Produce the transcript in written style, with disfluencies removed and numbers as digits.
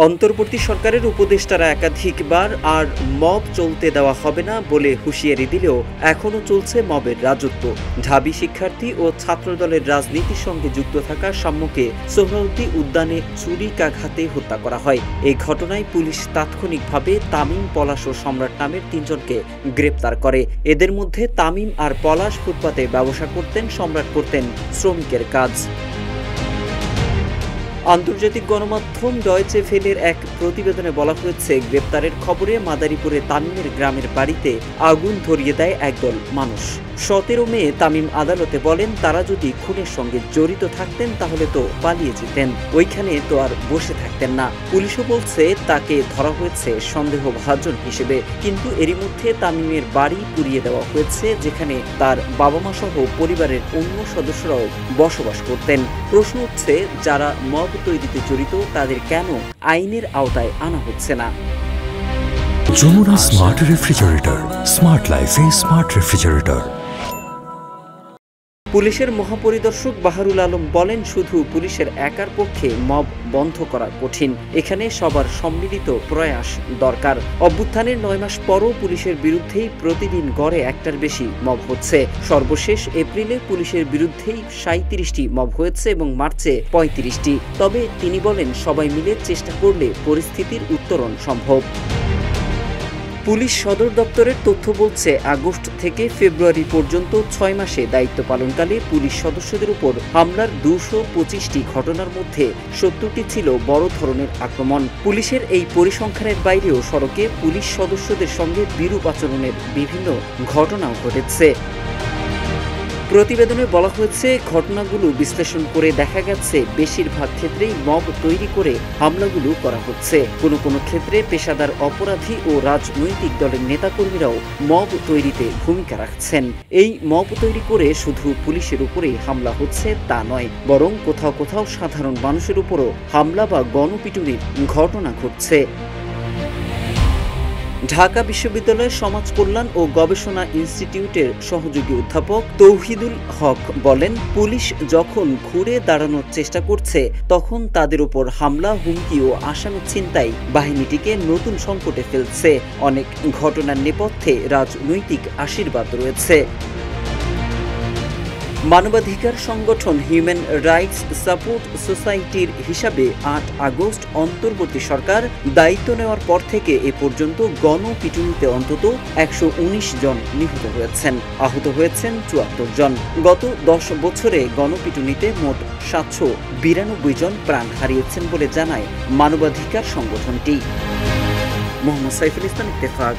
অন্তর্বর্তী সরকারের উপদেষ্টারা একাধিকবার আর মব চলতে দেওয়া হবে না বলে হুঁশিয়ারি দিলেও এখনও চলছে মবের রাজত্ব। ঢাবি শিক্ষার্থী ও ছাত্রদলের রাজনীতির সঙ্গে যুক্ত থাকা সাম্যকে সোহরাওয়ার্দী উদ্যানে ছুরিকাঘাতে হত্যা করা হয়। এই ঘটনায় পুলিশ তাৎক্ষণিকভাবে তামিম, পলাশ ও সম্রাট নামের ৩ জনকে গ্রেপ্তার করে। এদের মধ্যে তামিম আর পলাশ ফুটপাতে ব্যবসা করতেন, সম্রাট করতেন শ্রমিকের কাজ। আন্তর্জাতিক গণমাধ্যম ডয়েচে ভেলের এক প্রতিবেদনে বলা হয়েছে, গ্রেপ্তারের খবরে মাদারীপুরে তামিমের গ্রামের বাড়িতে আগুন ধরিয়ে দেয় একদল মানুষ। ১৭ মে তামিম আদালতে বলেন, তারা যদি খুনের সঙ্গে জড়িত থাকতেন তাহলে তো পালিয়ে যেতেন, ওইখানে তো আর বসে থাকতেন না। পুলিশও বলছে তাকে ধরা হয়েছে সন্দেহভাজন হিসেবে, কিন্তু এরই মধ্যে তামিমের বাড়ি পুড়িয়ে দেওয়া হয়েছে, যেখানে তার বাবা মা সহ পরিবারের অন্য সদস্যরাও বসবাস করতেন। প্রশ্ন হচ্ছে, যারা মব তৈরিতে জড়িত তাদের কেন আইনের আওতায় আনা হচ্ছে না? যমুনা স্মার্ট রেফ্রিজারেটর, স্মার্ট লাইফে স্মার্ট রেফ্রিজারেটর। পুলিশের মহাপরিদর্শক বাহারুল আলম বলেন, শুধু পুলিশের একার পক্ষে মব বন্ধ করা কঠিন, এখানে সবার সম্মিলিত প্রয়াস দরকার। অভ্যুত্থানের ৯ মাস পরও পুলিশের বিরুদ্ধেই প্রতিদিন গড়ে ১টার বেশি মব হচ্ছে। সর্বশেষ এপ্রিলে পুলিশের বিরুদ্ধেই ৩৭টি মব হয়েছে এবং মার্চে ৩৫টি। তবে তিনি বলেন, সবাই মিলে চেষ্টা করলে পরিস্থিতির উত্তরণ সম্ভব। পুলিশ সদর দপ্তরের তথ্য বলছে, আগস্ট থেকে ফেব্রুয়ারি পর্যন্ত ৬ মাসে দায়িত্ব পালনকালে পুলিশ সদস্যদের উপর হামলার ২২৫টি ঘটনার মধ্যে ৭০টি ছিল বড় ধরনের আক্রমণ। পুলিশের এই পরিসংখ্যানের বাইরেও সড়কে পুলিশ সদস্যদের সঙ্গে বিরূপ আচরণের বিভিন্ন ঘটনাও ঘটেছে। প্রতিবেদনে বলা হয়েছে, ঘটনাগুলো বিশ্লেষণ করে দেখা গেছে বেশিরভাগ ক্ষেত্রেই মব তৈরি করে হামলাগুলো করা হচ্ছে। কোনো কোনো ক্ষেত্রে পেশাদার অপরাধী ও রাজনৈতিক দলের নেতাকর্মীরাও মব তৈরিতে ভূমিকা রাখছেন। এই মব তৈরি করে শুধু পুলিশের উপরেই হামলা হচ্ছে তা নয়, বরং কোথাও কোথাও সাধারণ মানুষের উপরও হামলা বা গণপিটুনির ঘটনা ঘটছে। ঢাকা বিশ্ববিদ্যালয়ের সমাজ কল্যাণ ও গবেষণা ইনস্টিটিউটের সহযোগী অধ্যাপক তৌহিদুল হক বলেন, পুলিশ যখন ঘুরে দাঁড়ানোর চেষ্টা করছে তখন তাদের উপর হামলা, হুমকি ও আসামি ছিনতাই বাহিনীটিকে নতুন সংকটে ফেলছে। অনেক ঘটনার নেপথ্যে রাজনৈতিক আশীর্বাদ রয়েছে। মানবাধিকার সংগঠন হিউম্যান রাইটস সাপোর্ট সোসাইটির হিসাবে ৮ আগস্ট অন্তর্বর্তী সরকার দায়িত্ব নেওয়ার পর থেকে এ পর্যন্ত গণপিটুনিতে অন্তত ১১৯ জন নিহত হয়েছেন, আহত হয়েছেন ৭৪ জন। গত ১০ বছরে গণপিটুনিতে মোট ৭৯২ জন প্রাণ হারিয়েছেন বলে জানায় মানবাধিকার সংগঠনটি। মোহাম্মদ সাইফুল ইসলাম, ইত্তেফাক।